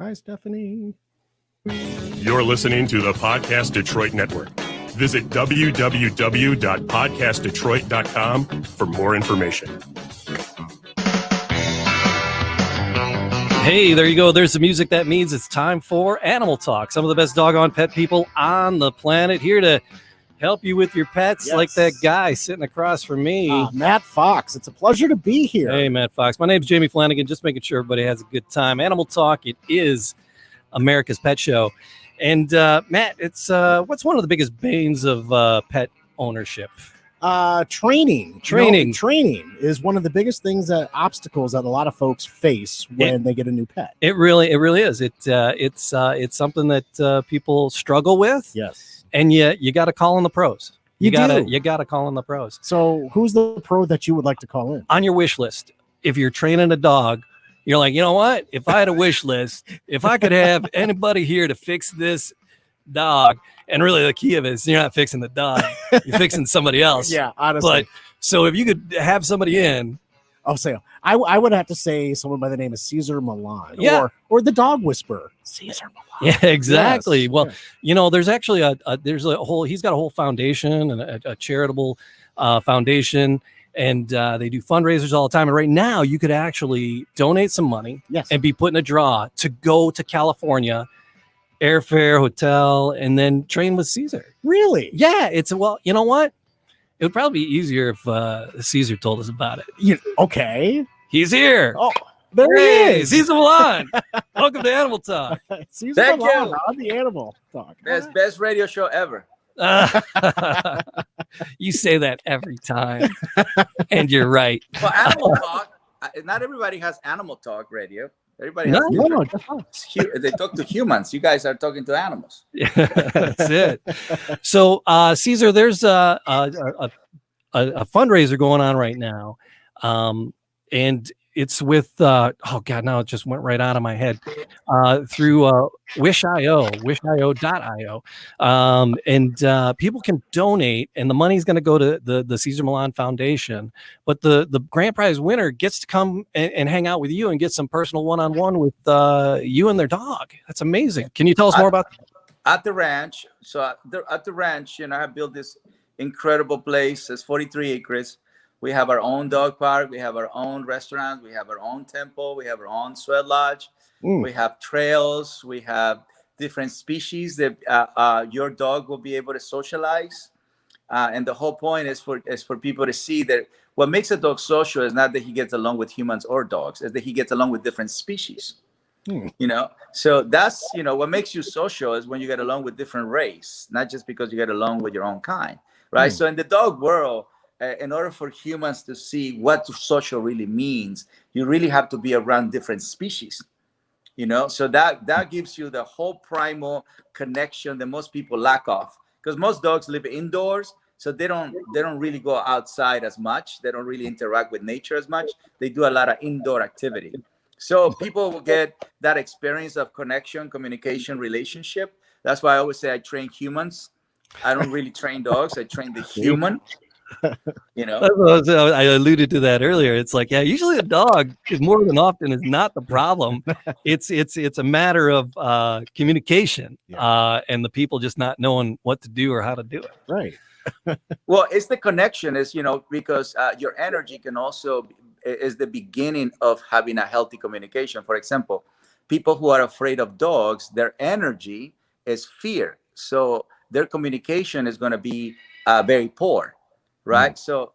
Hi, Stephanie. You're listening to the Podcast Detroit Network. Visit www.podcastdetroit.com for more information. Hey, there you go. There's the music. That means it's time for Animal Talk. Some of the best doggone pet people on the planet here to help you with your pets, like that guy sitting across from me. Matt Fox. It's a pleasure to be here. Hey, Matt Fox. My name's Jamie Flanagan. Just making sure everybody has a good time. Animal Talk, it is America's pet show. And Matt, it's what's one of the biggest banes of pet ownership? Training. Training is one of the biggest obstacles that a lot of folks face when they get a new pet. It really is. It's something that people struggle with. Yes. And you got to call in the pros. You got do. to call in the pros. So who's the pro that you would like to call in? On your wish list, if you're training a dog, you're like, you know what? If I had a wish list, if I could have anybody here to fix this dog, and really the key of it is you're not fixing the dog, you're fixing somebody else. Yeah, honestly. But so if you could have somebody in, I'll say I would have to say someone by the name of Cesar Millan, or the dog whisperer, Cesar Millan. Yeah, exactly. Yes. Well, you know, there's actually he's got a whole foundation and a charitable foundation, and they do fundraisers all the time. And right now, you could actually donate some money and be put in a draw to go to California, airfare, hotel, and then train with Cesar. Really? Yeah. You know what? It would probably be easier if Cesar told us about it. Okay. He's here. Oh, there he is. Cesar Millan. Welcome to Animal Talk. Cesar Millan on the Animal Talk. Best radio show ever. You say that every time, and you're right. Well, Animal Talk, not everybody has Animal Talk radio. Everybody has they talk to humans. You guys are talking to animals. That's it. So, Cesar, there's a fundraiser going on right now, and it's with now it just went right out of my head through Wish.io, wishio.io, and people can donate, and the money's going to go to the Cesar Millan Foundation. But the grand prize winner gets to come and hang out with you and get some personal one-on-one with you and their dog. That's amazing. Can you tell us more about that? At the ranch? So at the ranch, I have built this incredible place. It's 43 acres. We have our own dog park. We have our own restaurant. We have our own temple. We have our own sweat lodge. We have trails. We have different species that your dog will be able to socialize. And the whole point is for people to see that what makes a dog social is not that he gets along with humans or dogs, is that he gets along with different species. So that's, what makes you social is when you get along with different race, not just because you get along with your own kind, right? So in the dog world, in order for humans to see what social really means, you really have to be around different species, so that gives you the whole primal connection that most people lack of, because most dogs live indoors, so they don't really go outside as much. They don't really interact with nature as much. They do a lot of indoor activity, so people will get that experience of connection, communication, relationship. That's why I always say I train humans. I don't really train dogs. I train the human. I alluded to that earlier. It's like, usually a dog is more than often is not the problem. It's a matter of communication and the people just not knowing what to do or how to do it. Right. Well, it's the connection is, because your energy can also is the beginning of having a healthy communication. For example, people who are afraid of dogs, their energy is fear. So their communication is going to be very poor. Right. So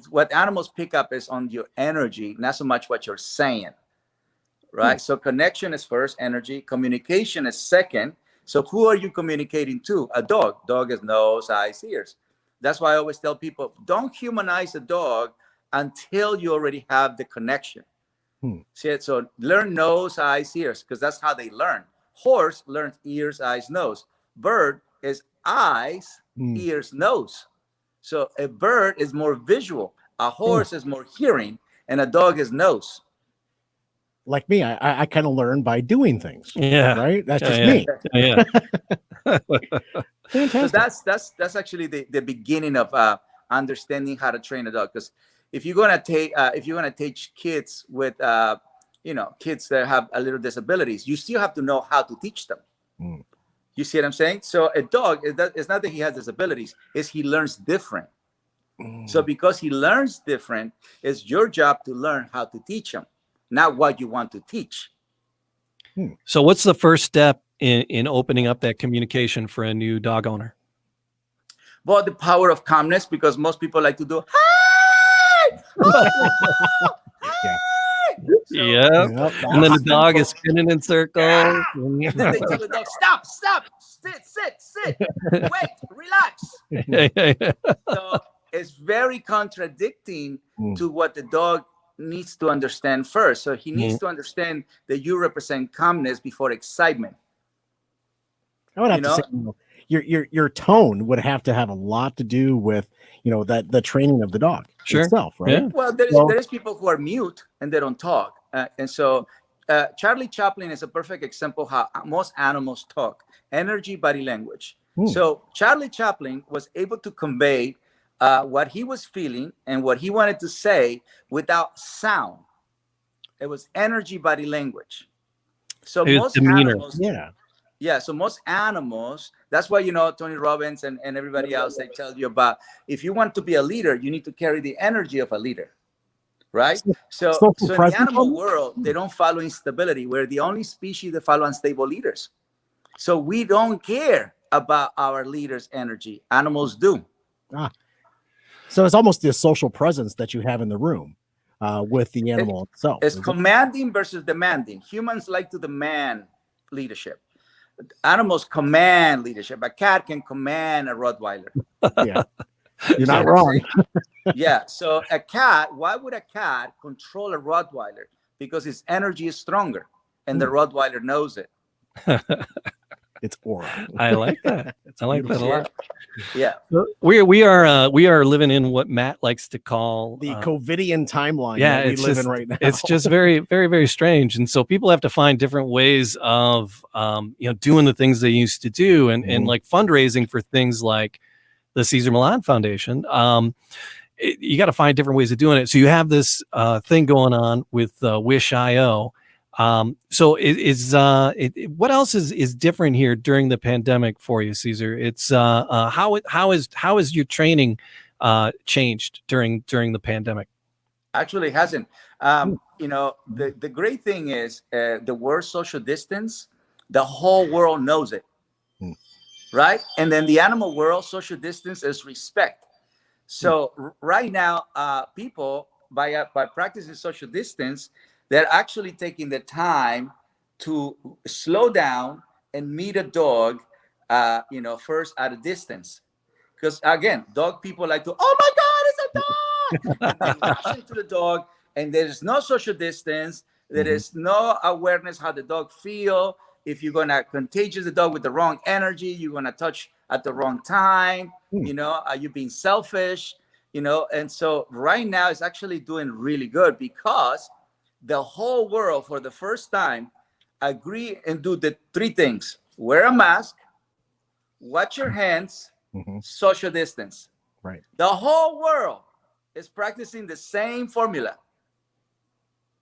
what animals pick up is on your energy, not so much what you're saying. Right. So connection is first, energy. Communication is second. So who are you communicating to? A dog. Dog is nose, eyes, ears. That's why I always tell people, don't humanize a dog until you already have the connection. See it? So learn nose, eyes, ears, because that's how they learn. Horse learns ears, eyes, nose. Bird is eyes, ears, nose. So a bird is more visual, a horse is more hearing, and a dog is nose. Like me, I kind of learn by doing things. Yeah. Right? That's just me. Yeah. Fantastic. So that's actually the beginning of understanding how to train a dog. Because if you're gonna teach kids with kids that have a little disabilities. You still have to know how to teach them. Mm. You see what I'm saying? So a dog, it's not that he has disabilities, it's he learns different. So because he learns different, it's your job to learn how to teach him, not what you want to teach. So what's the first step in opening up that communication for a new dog owner? Well, the power of calmness, because most people like to do, hi! Yeah. So, Yep. And then the dog is spinning in circles. and then they tell the dog, stop, sit, wait, relax. So it's very contradicting to what the dog needs to understand first. So he needs to understand that you represent calmness before excitement. I would have to say, your tone would have to have a lot to do with that the training of the dog itself, right? Yeah. Well, there is people who are mute and they don't talk, and so Charlie Chaplin is a perfect example how most animals talk: energy, body language. So Charlie Chaplin was able to convey what he was feeling and what he wanted to say without sound. It was energy, body language. So most animals, so most animals, that's why, Tony Robbins and everybody else, they tell you about, if you want to be a leader, you need to carry the energy of a leader, right? So in the animal world, they don't follow instability. We're the only species that follow unstable leaders. So we don't care about our leader's energy. Animals do. So it's almost the social presence that you have in the room with the animal itself. It's commanding versus demanding. Humans like to demand leadership. Animals command leadership. A cat can command a Rottweiler. Yeah, you're not wrong. Yeah. So a cat, why would a cat control a Rottweiler? Because its energy is stronger, and the Rottweiler knows it. It's aura. I like that. I like that a lot. Yeah. We are living in what Matt likes to call the COVIDian timeline. Yeah, that we live in right now. It's just very, very, very strange, and so people have to find different ways of doing the things they used to do, and like fundraising for things like the Cesar Millan Foundation. You got to find different ways of doing it. So you have this thing going on with Wish.io. So what else is different here during the pandemic for you, Cesar? It's how is your training changed during the pandemic? Actually, it hasn't. The great thing is the word social distance, the whole world knows it, right? And then the animal world, social distance is respect. So right now, people by practicing social distance, they're actually taking the time to slow down and meet a dog, first at a distance. Because again, dog people like to, oh my God, it's a dog! And they rush into the dog, and there's no social distance. There is no awareness how the dog feel. If you're gonna contagious the dog with the wrong energy, you're gonna touch at the wrong time. Are you being selfish? And so right now it's actually doing really good because the whole world, for the first time, agree and do the three things: wear a mask, wash your hands, social distance. Right. The whole world is practicing the same formula.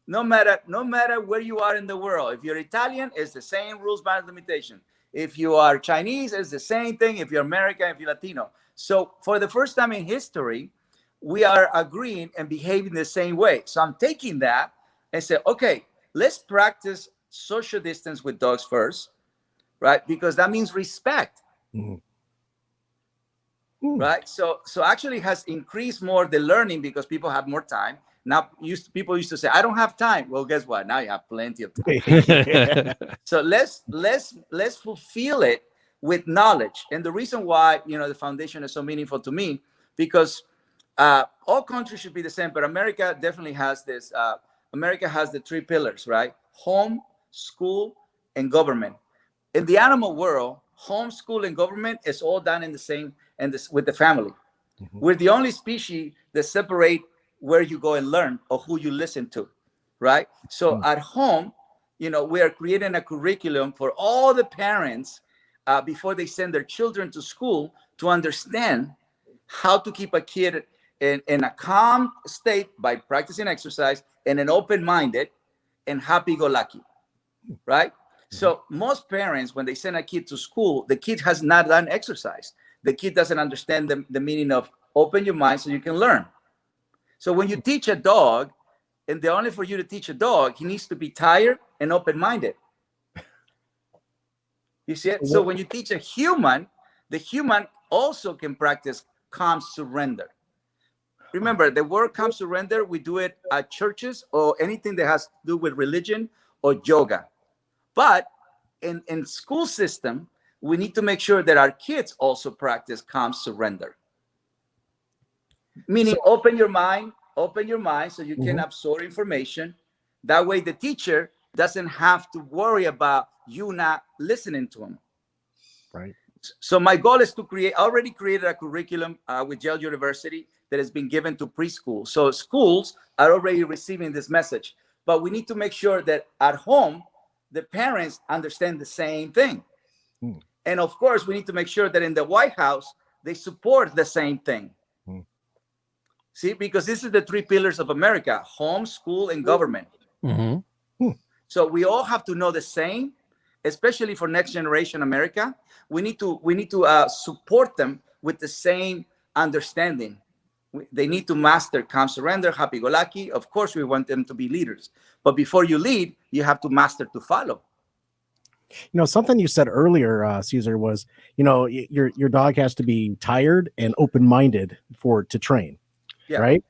No matter where you are in the world. If you're Italian, it's the same rules, bounds, limitation. If you are Chinese, it's the same thing. If you're American, if you're Latino. So for the first time in history, we are agreeing and behaving the same way. So I'm taking that and say, okay, let's practice social distance with dogs first, right? Because that means respect, right? So actually has increased more the learning because people have more time. Now, people used to say, I don't have time. Well, guess what? Now you have plenty of time. So let's fulfill it with knowledge. And the reason why, the foundation is so meaningful to me, because all countries should be the same, but America definitely has this. America has the three pillars, right? Home, school, and government. In the animal world, home, school, and government is all done in the same with the family. We're the only species that separate where you go and learn or who you listen to, right? So at home, we are creating a curriculum for all the parents before they send their children to school to understand how to keep a kid in a calm state by practicing exercise and an open-minded, and happy-go-lucky, right? So most parents, when they send a kid to school, the kid has not done exercise. The kid doesn't understand the meaning of open your mind so you can learn. So when you teach a dog, and the only for you to teach a dog, he needs to be tired and open-minded. You see it? So when you teach a human, the human also can practice calm surrender. Remember, the word calm surrender, we do it at churches or anything that has to do with religion or yoga. But in school system, we need to make sure that our kids also practice calm surrender. Meaning open your mind so you can absorb information. That way the teacher doesn't have to worry about you not listening to him. Right. So my goal is to already created a curriculum with Yale University that has been given to preschool. So schools are already receiving this message, but we need to make sure that at home, the parents understand the same thing. And of course, we need to make sure that in the White House, they support the same thing. See, because this is the three pillars of America: home, school, and government. So we all have to know the same, especially for next generation America. We need to support them with the same understanding. They need to master calm surrender, happy-go-lucky. Of course, we want them to be leaders. But before you lead, you have to master to follow. You know, something you said earlier, Cesar, was, you know, your dog has to be tired and open-minded to train, right?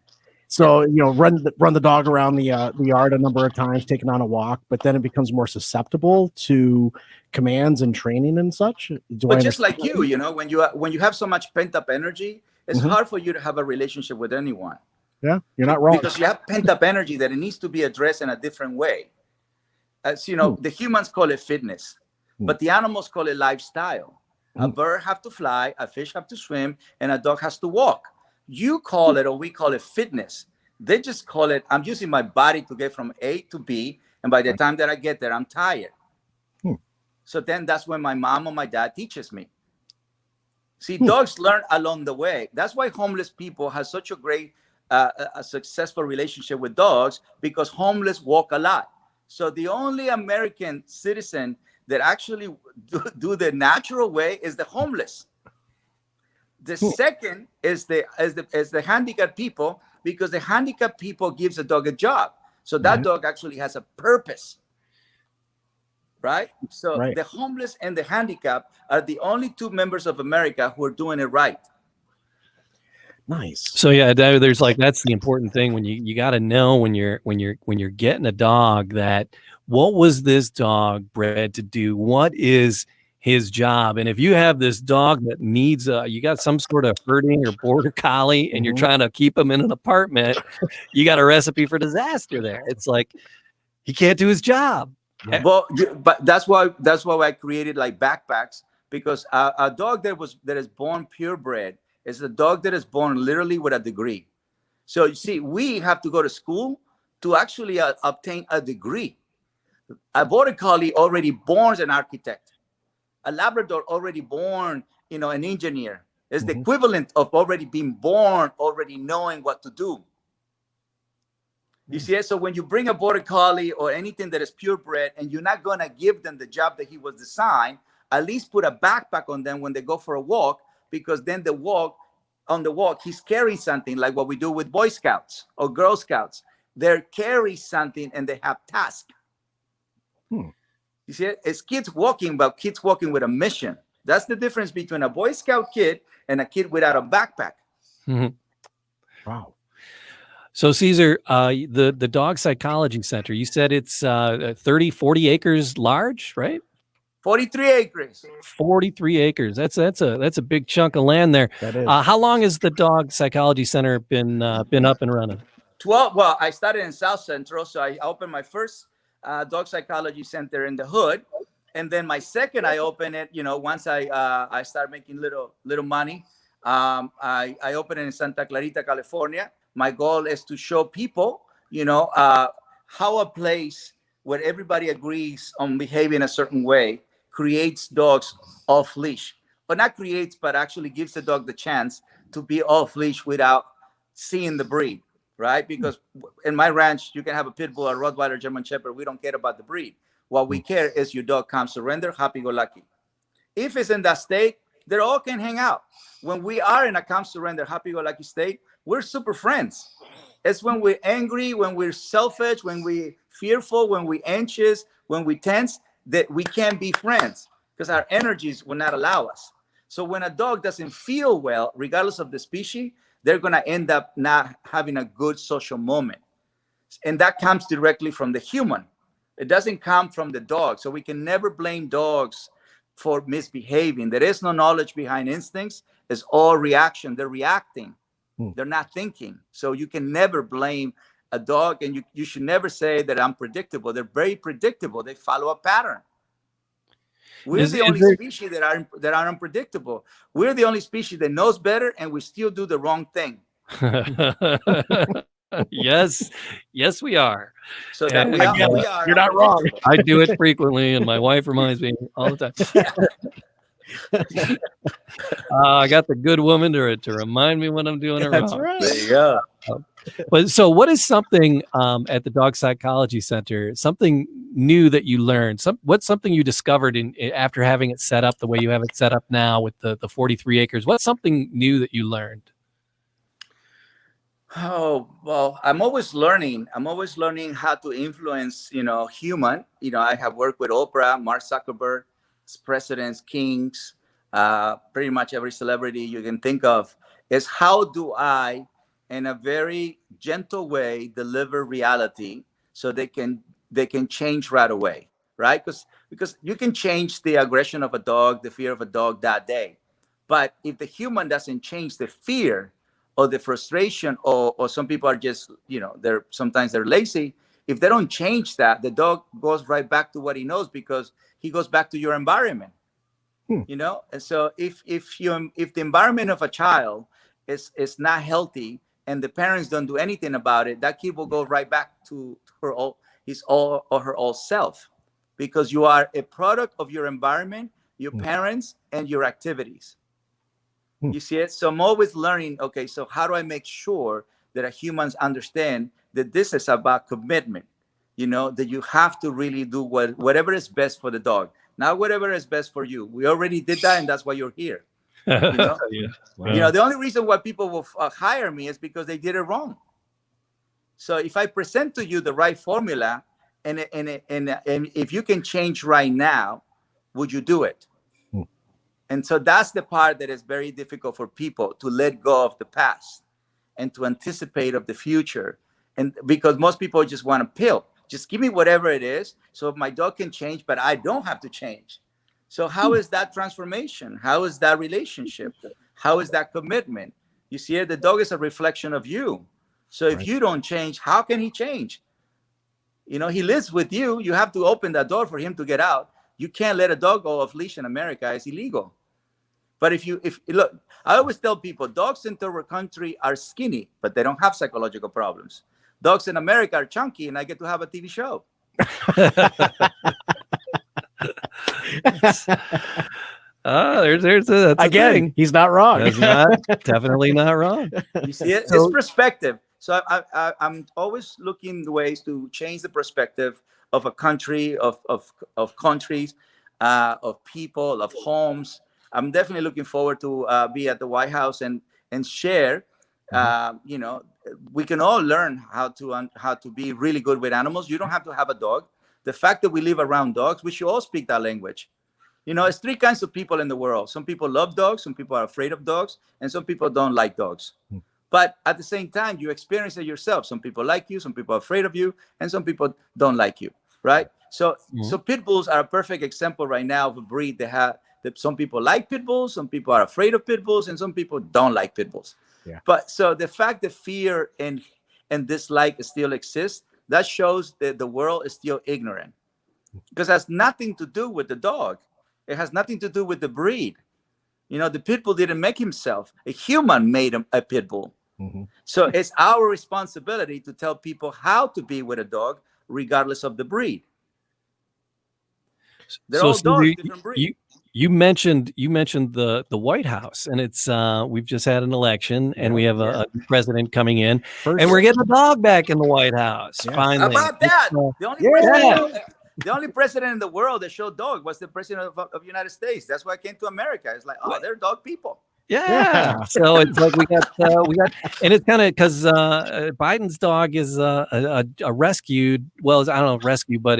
So, you know, run the dog around the yard a number of times, take it on a walk, but then it becomes more susceptible to commands and training and such. But just like you know, when you have so much pent-up energy, it's hard for you to have a relationship with anyone. Yeah, you're not wrong. Because you have pent-up energy that it needs to be addressed in a different way. As you know, the humans call it fitness, but the animals call it lifestyle. A bird have to fly, a fish have to swim, and a dog has to walk. You call it, or we call it, fitness. They just call it, I'm using my body to get from A to B, and by the time that I get there, I'm tired. So then that's when my mom or my dad teaches me. See, dogs learn along the way. That's why homeless people have such a great, a successful relationship with dogs, because homeless walk a lot. So the only American citizen that actually do the natural way is the homeless. The second is the handicapped people, because the handicapped people gives a dog a job. So that dog actually has a purpose. Right? So the homeless and the handicapped are the only two members of America who are doing it right. Nice. So yeah, there's like, that's the important thing when you got to know when you're getting a dog, that what was this dog bred to do? What is his job? And if you have this dog that needs you got some sort of herding or border collie, and you're trying to keep him in an apartment, you got a recipe for disaster there. It's like he can't do his job. Yeah. But that's why I created like backpacks, because a dog that is born purebred is a dog that is born literally with a degree. So you see, we have to go to school to actually obtain a degree. A border collie already born an architect. A Labrador already born, you know, an engineer. Is the equivalent of already being born, already knowing what to do. You see it? So when you bring a border collie or anything that is purebred, and you're not going to give them the job that he was designed, at least put a backpack on them when they go for a walk, because then on the walk, he's carrying something, like what we do with Boy Scouts or Girl Scouts. They're carrying something and they have tasks. You see it? It's kids walking, but kids walking with a mission. That's the difference between a Boy Scout kid and a kid without a backpack. Wow. So Cesar, the Dog Psychology Center, you said it's 40 acres large, right? 43 acres. 43 acres. That's a big chunk of land there. That is. How long has the Dog Psychology Center been up and running? 12. Well, I started in South Central, so I opened my first Dog Psychology Center in the hood, and then my second, I opened it. You know, once I started making little money, I opened it in Santa Clarita, California. My goal is to show people, you know, how a place where everybody agrees on behaving a certain way creates dogs off leash, but not creates, but actually gives the dog the chance to be off leash without seeing the breed. right? Because in my ranch, you can have a pit bull, a Rottweiler, German Shepherd. We don't care about the breed. What we care is your dog calm, surrender, happy-go-lucky. If it's in that state, they all can hang out. When we are in a calm, surrender, happy-go-lucky state, we're super friends. It's when we're angry, when we're selfish, when we're fearful, when we're anxious, when we tense, that we can't be friends because our energies will not allow us. So when a dog doesn't feel well, regardless of the species, they're going to end up not having a good social moment. And that comes directly from the human. It doesn't come from the dog. So we can never blame dogs for misbehaving. There is no knowledge behind instincts. It's all reaction. They're reacting. They're not thinking. So you can never blame a dog, and you should never say that unpredictable. They're very predictable. They follow a pattern. We're the only species that are unpredictable. We're the only species that knows better, and we still do the wrong thing. Yes, we are. So that we are. You're not wrong. I do it frequently, and my wife reminds me all the time. I got the good woman to remind me when I'm doing it That's wrong. right. There you go. But so, what is something at the Dog Psychology Center? Something new that you learned? What's something you discovered after having it set up the way you have it set up now with the 43 acres? What's something new that you learned? Oh, well, I'm always learning. I'm always learning how to influence, human. I have worked with Oprah, Mark Zuckerberg, presidents, kings, pretty much every celebrity you can think of. Is how do I, in a very gentle way, deliver reality so they can change right away, right? Because you can change the aggression of a dog, the fear of a dog that day. But if the human doesn't change the fear or the frustration, or some people are just, sometimes they're lazy. If they don't change that, the dog goes right back to what he knows because he goes back to your environment, And so if the environment of a child is not healthy and the parents don't do anything about it, that kid will go right back to her old self, because you are a product of your environment, your parents, and your activities. You see it? So I'm always learning, okay, so how do I make sure that humans understand that this is about commitment, that you have to really do whatever is best for the dog, not whatever is best for you. We already did that, and that's why you're here. Yeah. Wow. The only reason why people will hire me is because they did it wrong. So if I present to you the right formula, and if you can change right now, would you do it? And so that's the part that is very difficult for people, to let go of the past and to anticipate of the future. And because most people just want a pill, just give me whatever it is so my dog can change, but I don't have to change. So how is that transformation? How is that relationship? How is that commitment? You see, the dog is a reflection of you. So if you don't change, how can he change? He lives with you. You have to open that door for him to get out. You can't let a dog go off leash in America. It's illegal. But if look, I always tell people, dogs in third country are skinny, but they don't have psychological problems. Dogs in America are chunky, and I get to have a TV show. That's Again, thing. he's not wrong. Definitely not wrong. You see it? It's perspective. So I'm always looking ways to change the perspective of a country, of countries, of people, of homes. I'm definitely looking forward to be at the White House and share. We can all learn how to be really good with animals. You don't have to have a dog. The fact that we live around dogs, we should all speak that language. It's three kinds of people in the world. Some people love dogs, some people are afraid of dogs, and some people don't like dogs. But at the same time, you experience it yourself. Some people like you, some people are afraid of you, and some people don't like you, right? So pit bulls are a perfect example right now of a breed that some people like pit bulls, some people are afraid of pit bulls, and some people don't like pit bulls. Yeah. But so the fact that fear and dislike still exists, that shows that the world is still ignorant, because it has nothing to do with the dog. It has nothing to do with the breed. The pit bull didn't make himself. A human made him a pit bull. So it's our responsibility to tell people how to be with a dog, regardless of the breed. They're all dogs, different breeds. You mentioned the White House, and it's we've just had an election, and we have a president coming in, and we're getting a dog back in the White House. Yes. Finally, How about that? The only president in the world that showed dog was the president of the United States. That's why I came to America. It's like, oh, they're dog people. Yeah. So it's like we got, and it's kind of because Biden's dog is a rescued. Well, I don't know if rescue, but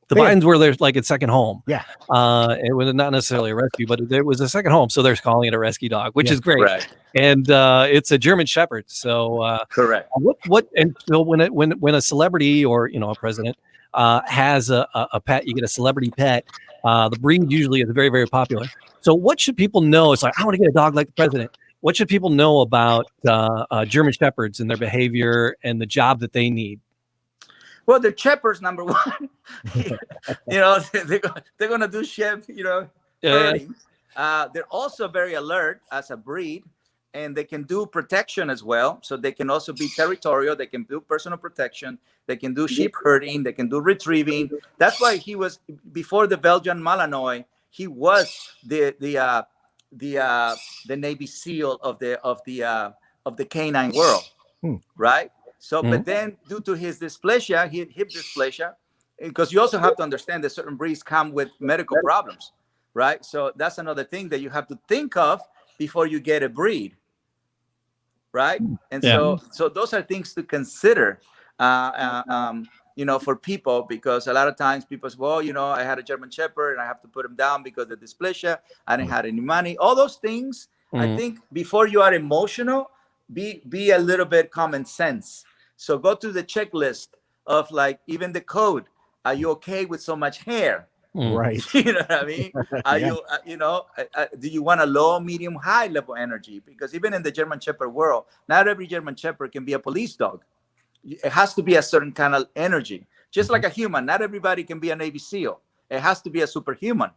the Bidens were there like its second home. Yeah. It was not necessarily a rescue, but it was a second home. So they're calling it a rescue dog, which is great. Right. And it's a German Shepherd. So correct. And so when a celebrity or a president has a pet, you get a celebrity pet. The breed usually is very, very popular. So what should people know? It's like, I want to get a dog like the president. What should people know about German Shepherds and their behavior and the job that they need? Well, they're shepherds, number one. They're going to do herding. They're also very alert as a breed, and they can do protection as well. So they can also be territorial. They can do personal protection. They can do sheep herding. They can do retrieving. That's why he was, before the Belgian Malinois, he was the Navy SEAL of the canine world, right? So, but then due to his dysplasia, hip dysplasia, because you also have to understand that certain breeds come with medical problems, right? So that's another thing that you have to think of before you get a breed, right? And so those are things to consider, for people, because a lot of times people say, well, I had a German Shepherd and I have to put him down because of dysplasia. I didn't have any money. All those things, I think before you are emotional, be a little bit common sense. So go to the checklist of like even the code. Are you okay with so much hair? Right. You know what I mean? Are you, do you want a low, medium, high level energy? Because even in the German Shepherd world, not every German Shepherd can be a police dog. It has to be a certain kind of energy. Just like a human, not everybody can be a Navy SEAL. It has to be a superhuman,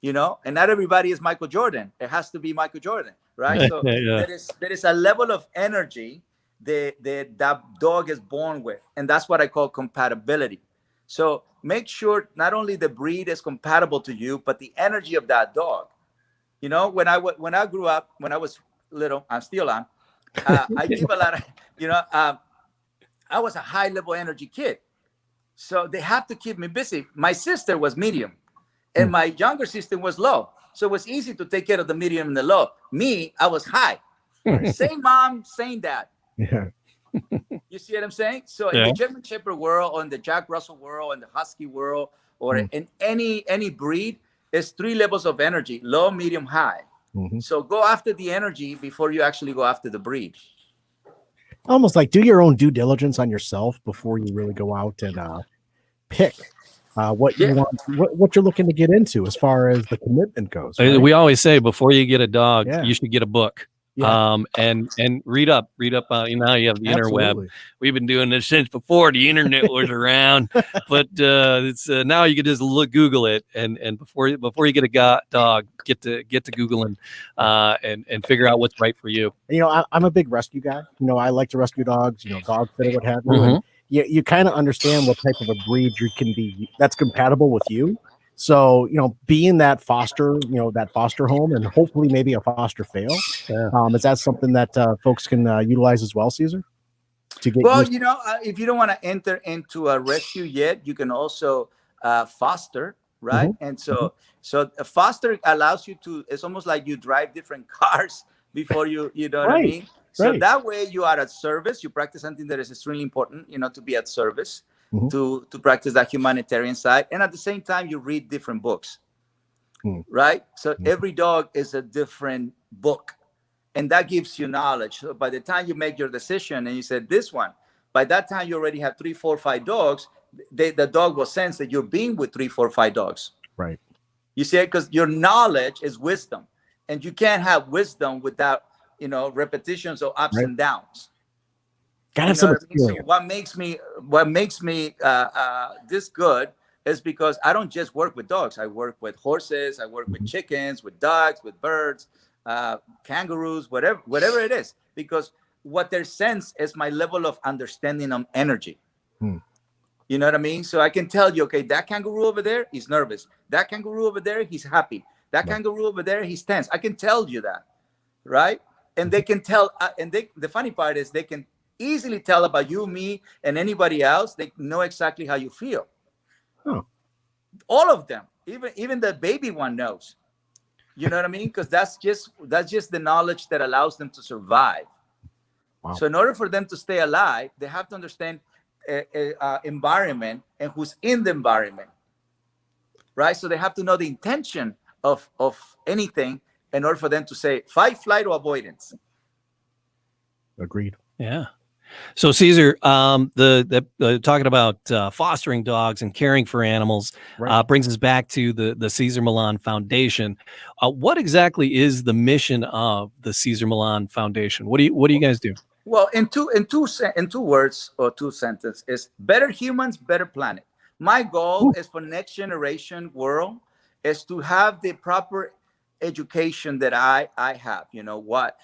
and not everybody is Michael Jordan. It has to be Michael Jordan, right? So there is a level of energy that dog is born with, and that's what I call compatibility. So make sure not only the breed is compatible to you, but the energy of that dog. When I grew up, when I was little, I'm still on. I give a lot of, I was a high level energy kid, so they have to keep me busy. My sister was medium, and my younger sister was low, so it was easy to take care of the medium and the low. Me, I was high. Same mom, same dad. Yeah. You see what I'm saying? So in the German Shepherd world, or in the Jack Russell world, and the Husky world, or in any breed, there's 3 levels of energy: low, medium, high. So go after the energy before you actually go after the breed. Almost like do your own due diligence on yourself before you really go out and pick what you want, what you're looking to get into as far as the commitment goes. Right? We always say before you get a dog, you should get a book. Yeah. And read up. Now you have the interweb. We've been doing this since before the internet was around, but it's now you can just Google it, and before you get a dog, get to Googling and figure out what's right for you. I'm a big rescue guy. I like to rescue dogs. Dog sitter, what have you. And you kind of understand what type of a breed you can be that's compatible with you. So, being that foster home, and hopefully maybe a foster fail, is that something that folks can utilize as well, Cesar? If you don't want to enter into a rescue yet, you can also foster, right? And so a foster allows you to, it's almost like you drive different cars before you know what I mean? So that way you are at service. You practice something that is extremely important, to be at service. To practice that humanitarian side, and at the same time you read different books, right? So every dog is a different book, and that gives you knowledge. So by the time you make your decision and you said this one, by that time you already have 3, 4, 5 dogs. The dog will sense that you're being with 3, 4, 5 dogs, right? You see it, because your knowledge is wisdom, and you can't have wisdom without repetitions or ups and downs. Gotta have some experience. So what makes me this good is because I don't just work with dogs. I work with horses. I work with chickens, with ducks, with birds, kangaroos, whatever it is. Because what they sense is my level of understanding of energy. You know what I mean? So I can tell you, okay, that kangaroo over there, he's nervous. That kangaroo over there, he's happy. That kangaroo over there, he's tense. I can tell you that, right? And they can tell. The funny part is they can easily tell about you, me, and anybody else. They know exactly how you feel. Huh. All of them, even the baby one knows. You know what I mean? Because that's just the knowledge that allows them to survive. Wow. So in order for them to stay alive, they have to understand environment and who's in the environment, right? So they have to know the intention of anything in order for them to say fight, flight, or avoidance. Agreed. Yeah. So Cesar, talking about fostering dogs and caring for animals brings us back to the Cesar Millan Foundation. What exactly is the mission of the Cesar Millan Foundation? What do you guys do? Well, in two words or two sentences, is better humans, better planet. My goal is for next generation world is to have the proper education that I have. You know what?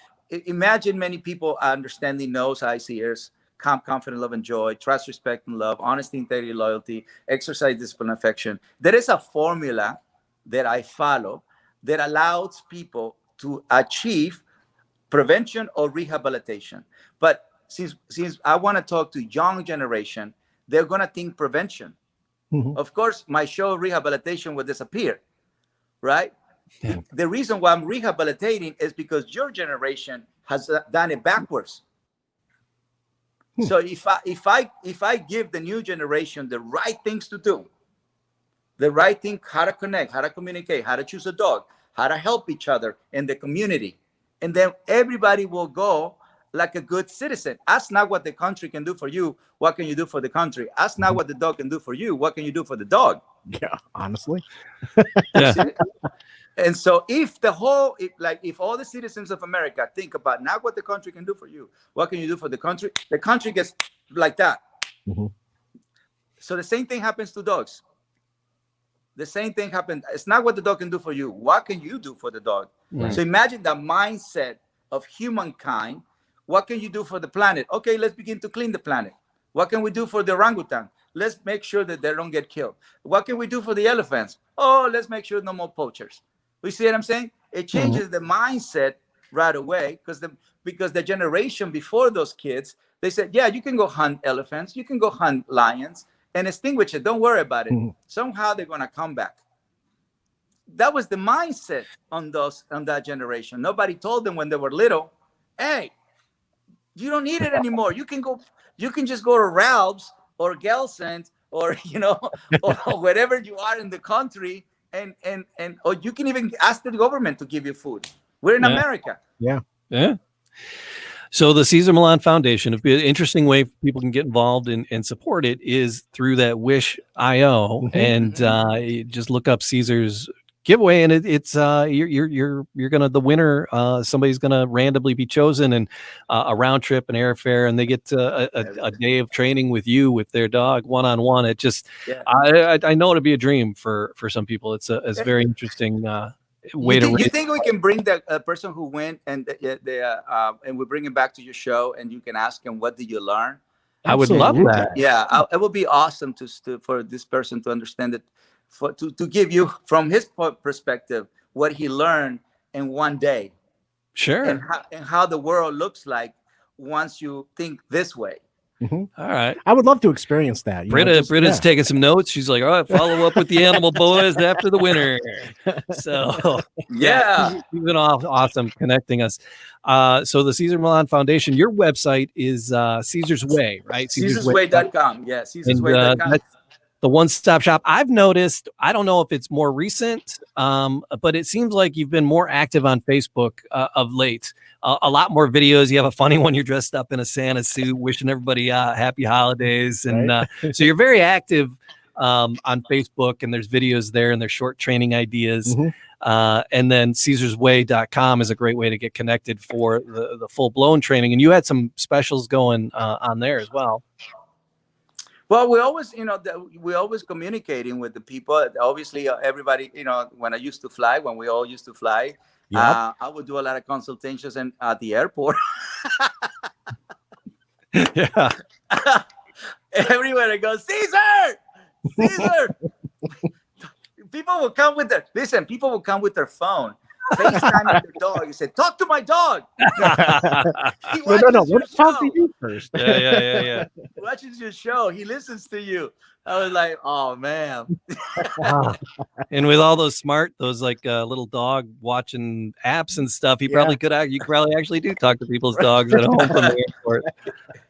Imagine many people understanding, knows, eyes, ears, confident, love, and joy, trust, respect, and love, honesty, integrity, loyalty, exercise, discipline, affection. There is a formula that I follow that allows people to achieve prevention or rehabilitation. But since I want to talk to young generation, they're going to think prevention. Mm-hmm. Of course, my show rehabilitation will disappear, right? Yeah. The reason why I'm rehabilitating is because your generation has done it backwards. So if I give the new generation the right things to do, the right thing, how to connect, how to communicate, how to choose a dog, how to help each other in the community, and then everybody will go like a good citizen. Ask not what the country can do for you. What can you do for the country? Ask not what the dog can do for you. What can you do for the dog? Yeah, honestly. Yeah. And so if all the citizens of America think about not what the country can do for you, what can you do for the country gets like that. Mm-hmm. So the same thing happens to dogs. The same thing happened. It's not what the dog can do for you. What can you do for the dog? Right. So imagine the mindset of humankind. What can you do for the planet? Okay, let's begin to clean the planet. What can we do for the orangutan? Let's make sure that they don't get killed. What can we do for the elephants? Oh, let's make sure no more poachers. You see what I'm saying? It changes the mindset right away because the generation before those kids, they said, yeah, you can go hunt elephants. You can go hunt lions and extinguish it. Don't worry about it. Mm-hmm. Somehow they're going to come back. That was the mindset on that generation. Nobody told them when they were little, hey, you don't need it anymore. You can just go to Ralph's or Gelson's or, or wherever you are in the country. Or you can even ask the government to give you food. We're in America. Yeah. Yeah. So the Cesar Millan Foundation, an interesting way people can get involved and support it is through that Wish.io, and you just look up Cesar's giveaway, and it's you're gonna the winner. Somebody's gonna randomly be chosen, and a round trip and airfare, and they get a day of training with you with their dog one-on-one. It just I know it'll be a dream for some people. It's very interesting. You think we can bring the person who went and we bring him back to your show and you can ask him, what did you learn? I would love that. Yeah, it would be awesome for this person to understand it, to give you from his perspective what he learned in one day. Sure. And how the world looks like once you think this way. Mm-hmm. All right. I would love to experience that. Britta's taking some notes. She's like, all right, follow up with the animal boys after the winter. So yeah. You've been awesome connecting us. So the Cesar Millan Foundation, your website is Cesar's Way, right? CesarsWay.com. Yeah, CesarsWay.com. That's the one-stop shop. I've noticed, I don't know if it's more recent, but it seems like you've been more active on Facebook of late. A lot more videos. You have a funny one. You're dressed up in a Santa suit, wishing everybody happy holidays. And right. So you're very active on Facebook, and there's videos there, and there's short training ideas. Mm-hmm. And then CesarsWay.com is a great way to get connected for the full-blown training. And you had some specials going on there as well. Well, we always communicating with the people. Obviously, everybody, when we all used to fly, yep. I would do a lot of consultations at the airport. Yeah. Everywhere I go, Cesar! People People will come with their phone, FaceTime their dog. You say, talk to my dog. He watches no. your Let's talk to show. you first. Yeah. He watches your show. He listens to you. I was like, oh man. And with all those like little dog watching apps and stuff, you probably actually do talk to people's dogs at home from the airport.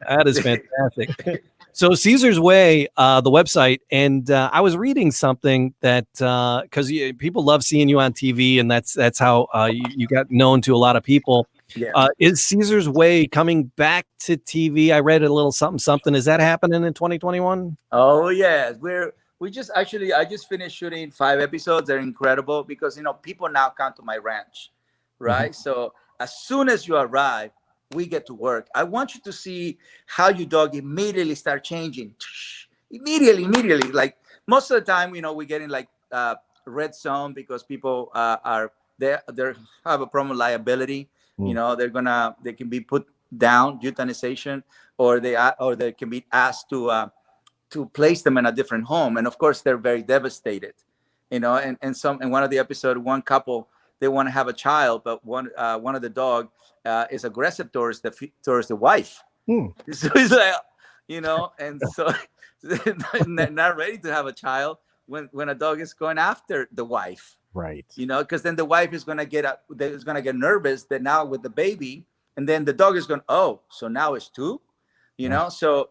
That is fantastic. So Caesar's Way, the website, and I was reading something that because people love seeing you on TV, and that's how you got known to a lot of people. Yeah. Is Caesar's Way coming back to TV? I read a little something. Is that happening in 2021? Oh yes, I just finished shooting 5 episodes. They're incredible because people now come to my ranch, right? So as soon as you arrive, we get to work. I want you to see how your dog immediately start changing. Immediately. Like most of the time, we get in like red zone because people they have a problem with liability. They can be put down, euthanization, or they can be asked to place them in a different home. And of course, they're very devastated. In one of the episodes, one couple, they want to have a child, but one of the dog is aggressive towards the wife. So he's like, and so not ready to have a child when a dog is going after the wife. Right. Because then the wife is gonna get nervous that now with the baby, and then the dog is going, oh, so now it's 2, So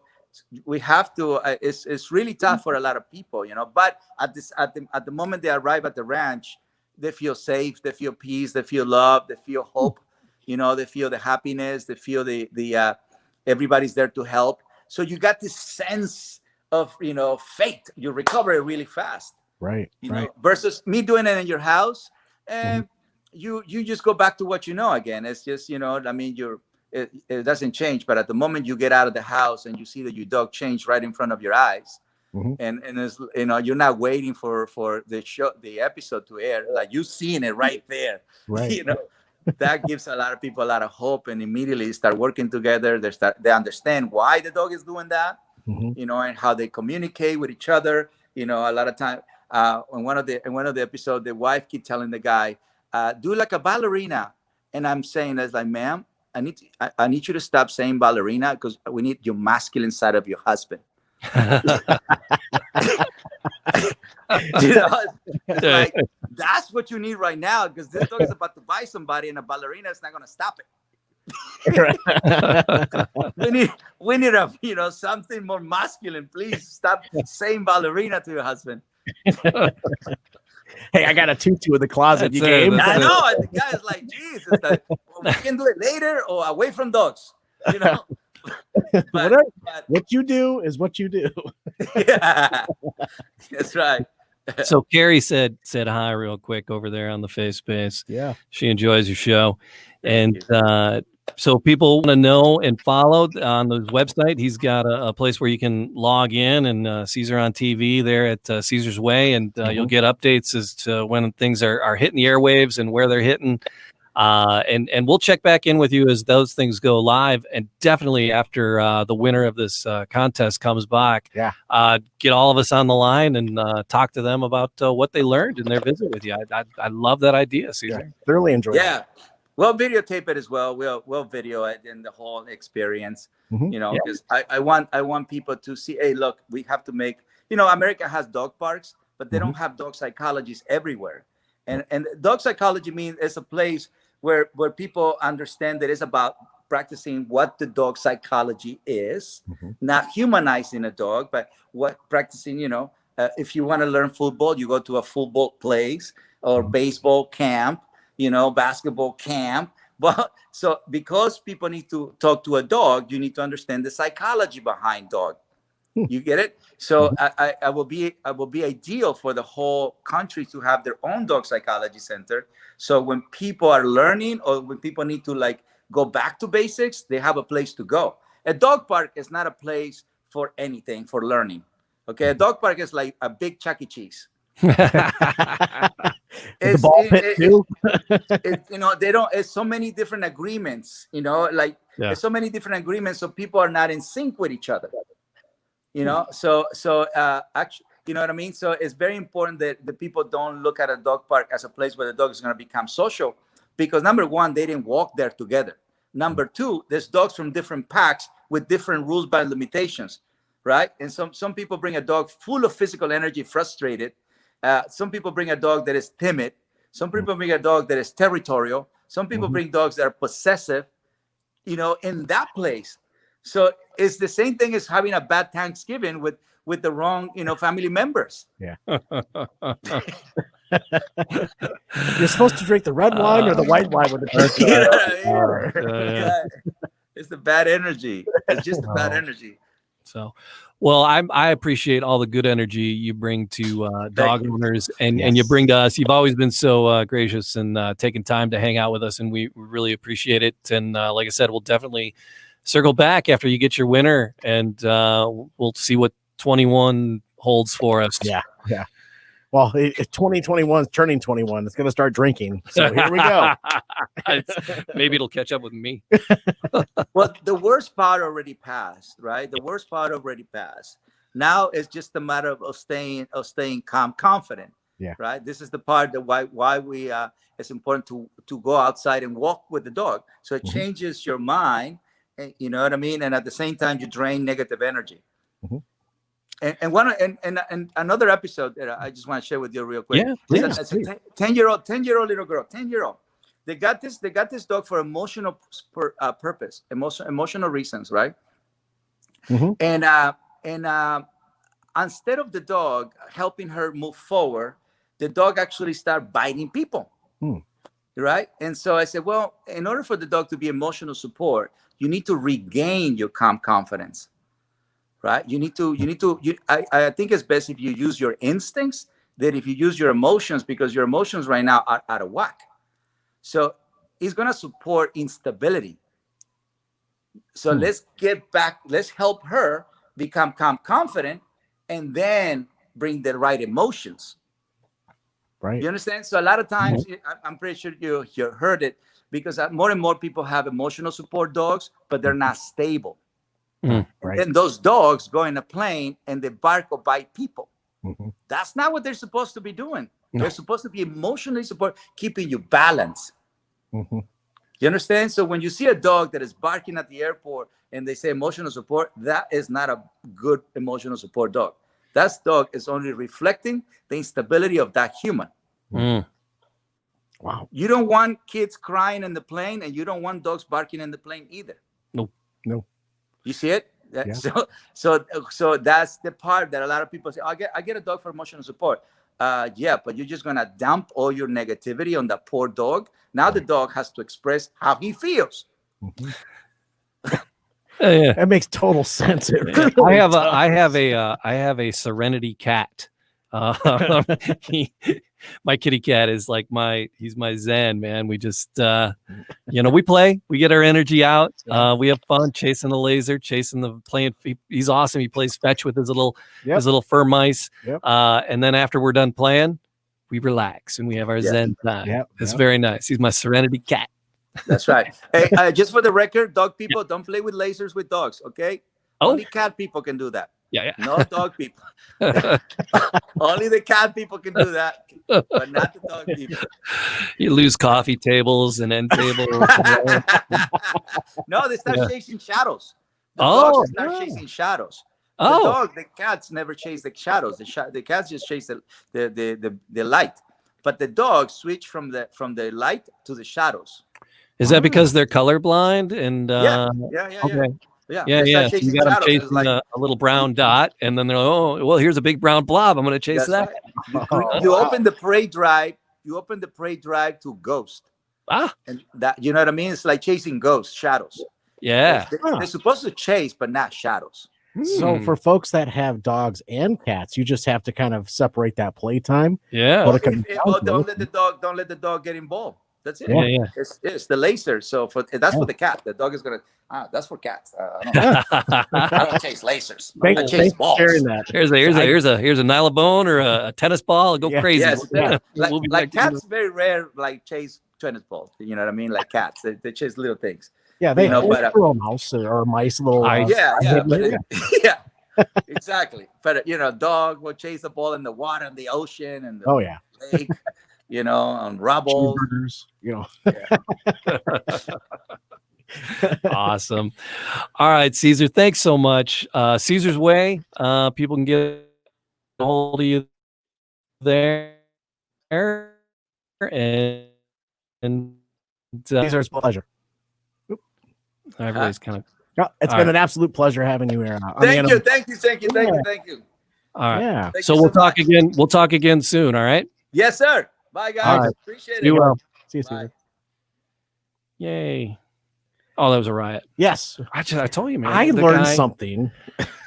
we have to. It's really tough for a lot of people, But at the moment they arrive at the ranch, they feel safe, they feel peace, they feel love, they feel hope. They feel the happiness, they feel the everybody's there to help. So you got this sense of faith. You recover really fast. Right. Versus me doing it in your house, and you just go back to what again. It's just it doesn't change. But at the moment you get out of the house and you see that your dog changed right in front of your eyes, and it's, you're not waiting for the episode to air. Like you seeing it right there. Right. That gives a lot of people a lot of hope, and immediately start working together. They understand why the dog is doing that, and how they communicate with each other. A lot of time. In one of the episodes, the wife keep telling the guy, "Do like a ballerina," and I'm saying, "That's like, ma'am, I need you to stop saying ballerina because we need your masculine side of your husband." Like that's what you need right now because this dog is about to bite somebody, and a ballerina is not going to stop it. we need a something more masculine. Please stop saying ballerina to your husband. Hey, I got a tutu in the closet. You gave. I know. And the guy is like, "Geez, we can do it later or away from dogs." But what you do is what you do. Yeah, that's right. So Carrie said hi real quick over there on the face space. Yeah, she enjoys your show. Thank And so people want to know and follow on the website. He's got a place where you can log in and Caesar on TV there at Caesar's Way, and you'll get updates as to when things are hitting the airwaves and where they're hitting. And we'll check back in with you as those things go live, and definitely after the winner of this contest comes back, get all of us on the line and talk to them about what they learned in their visit with you. I love that idea, Cesar. Thoroughly enjoyed it. Yeah. We'll videotape it as well. We'll video it in the whole experience, because I want people to see, hey, look, we have to make, America has dog parks, but they don't have dog psychologists everywhere. And dog psychology means it's a place where people understand that it's about practicing what the dog psychology is, not humanizing a dog, but practicing, if you want to learn football, you go to a football place or baseball camp, basketball camp. But so because people need to talk to a dog, you need to understand the psychology behind dog. You get it? So I will be ideal for the whole country to have their own dog psychology center. So when people are learning or when people need to go back to basics, they have a place to go. A dog park is not a place for anything, for learning. Okay, a dog park is like a big Chuck E. Cheese. The ball pit too. They don't. It's so many different agreements. There's so many different agreements, so people are not in sync with each other. So actually, You know what I mean? So it's very important that the people don't look at a dog park as a place where the dog is going to become social, because number one, they didn't walk there together. Number two, there's dogs from different packs with different rules by limitations, right? And some people bring a dog full of physical energy, frustrated. Some people bring a dog that is timid. Some people bring a dog that is territorial. Some people bring dogs that are possessive, you know, in that place. So it's the same thing as having a bad Thanksgiving with the wrong, you know, family members. Yeah. You're supposed to drink the red wine or the white wine with the turkey. It's the bad energy. It's just the bad energy. So, well, I appreciate all the good energy you bring to dog owners and you bring to us. You've always been so gracious and taking time to hang out with us, and we really appreciate it. And like I said, we'll definitely circle back after you get your winner, and we'll see what 21 holds for us. Yeah. Well, 2021 is turning 21. It's going to start drinking. So here we go. Maybe it'll catch up with me. Well, the worst part already passed, right? The worst part already passed. Now it's just a matter of staying calm, confident. Yeah. Right. This is the part that why we it's important to go outside and walk with the dog. So it changes your mind, and, you know what I mean? And at the same time, you drain negative energy. And another episode that I just want to share with you real quick. It's a 10-year-old little girl, 10-year-old. They got this dog for emotional purpose, emotional reasons, right? And instead of the dog helping her move forward, the dog actually started biting people, right? And so I said, well, in order for the dog to be emotional support, you need to regain your calm confidence. Right? I think it's best if you use your instincts than if you use your emotions, because your emotions right now are out of whack. So it's going to support instability. So let's get back. Let's help her become confident and then bring the right emotions. Right. You understand? So a lot of times, I'm pretty sure you heard it, because more and more people have emotional support dogs, but they're not stable. Right. And those dogs go in a plane and they bark or bite people. That's not what they're supposed to be doing. No. They're supposed to be emotionally support, keeping you balanced. You understand? So when you see a dog that is barking at the airport and they say emotional support, that is not a good emotional support dog. That dog is only reflecting the instability of that human. Wow. You don't want kids crying in the plane, and you don't want dogs barking in the plane either. No. You see it? So that's the part that a lot of people say, I get a dog for emotional support. But you're just going to dump all your negativity on that poor dog. Now the dog has to express how he feels. That makes total sense. I have a Serenity cat. My kitty cat is like he's my Zen, man. We just, we play, we get our energy out. We have fun chasing the laser, playing. He's awesome. He plays fetch with his little fur mice. And then after we're done playing, we relax and we have our Zen time. It's very nice. He's my Serenity cat. That's right. Hey, just for the record, dog people, don't play with lasers with dogs. Okay. Only cat people can do that. No dog people. Only the cat people can do that, but not the dog people. You lose coffee tables and end tables. No, they start chasing shadows. The dogs start chasing shadows. The cats never chase the shadows. The cats just chase the light. But the dogs switch from the light to the shadows. Is that because they're colorblind? And Okay. Yeah. So you got them chasing a little brown dot, and then they're like, here's a big brown blob. I'm going to chase that. Right. You open the prey drive. You open the prey drive to ghost. And that, you know what I mean? It's like chasing ghosts, shadows. Yeah. They're supposed to chase, but not shadows. So for folks that have dogs and cats, you just have to kind of separate that playtime. Yeah. Don't let the dog get involved. That's it. Yeah. It's the laser. So for the cat. The dog is gonna. That's for cats. I don't chase lasers. I chase balls. Here's a nylabone or a tennis ball. Go crazy. Yes. Like cats, very rare. Like chase tennis balls. You know what I mean? Like cats, they chase little things. Yeah, they have a mouse or mice. Exactly. But dog will chase the ball in the water, in the ocean, and the Oh yeah. lake, on rubble. Cheeseburgers, Awesome. All right, Cesar, thanks so much. Caesar's Way, people can get a hold of you there. And Caesar, it's a pleasure. everybody's kind of No, it's All been right. an absolute pleasure having you here. Thank you. all right. Yeah. Thank So you we'll so talk much. again. We'll talk again soon. All right. Yes, sir. Bye, All guys. right. Appreciate You it. will. See you, Bye. Caesar. Yay. Oh, that was a riot. Yes. I told you, man. I the learned guy- something.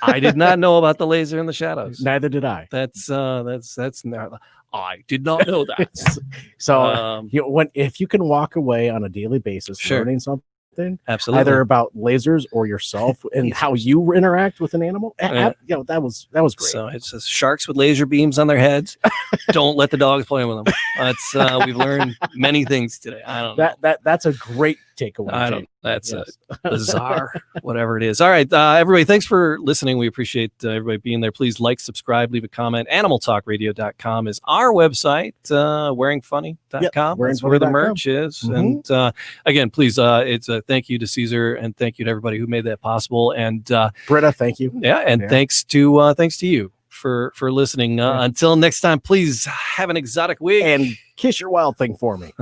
I did not know about the laser in the shadows. Neither did I. That's not, I did not know that. So if you can walk away on a daily basis Sure. learning something, Absolutely. either about lasers or yourself and how you interact with an animal, Yeah. that was great. So it says sharks with laser beams on their heads. Don't let the dogs play with them. That's we've learned many things today. I don't know. That's a great takeaway. I don't. Jake. That's Yes. bizarre, whatever it is. All right, everybody, thanks for listening. We appreciate everybody being there. Please like, subscribe, leave a comment. Animaltalkradio.com is our website. Wearingfunny.com. That's where the wearingfunny.com. merch is. Mhm. And again, please, it's a thank you to Cesar and thank you to everybody who made that possible. And Britta, thank you. thanks to you for listening. Until next time, please have an exotic week And kiss your wild thing for me.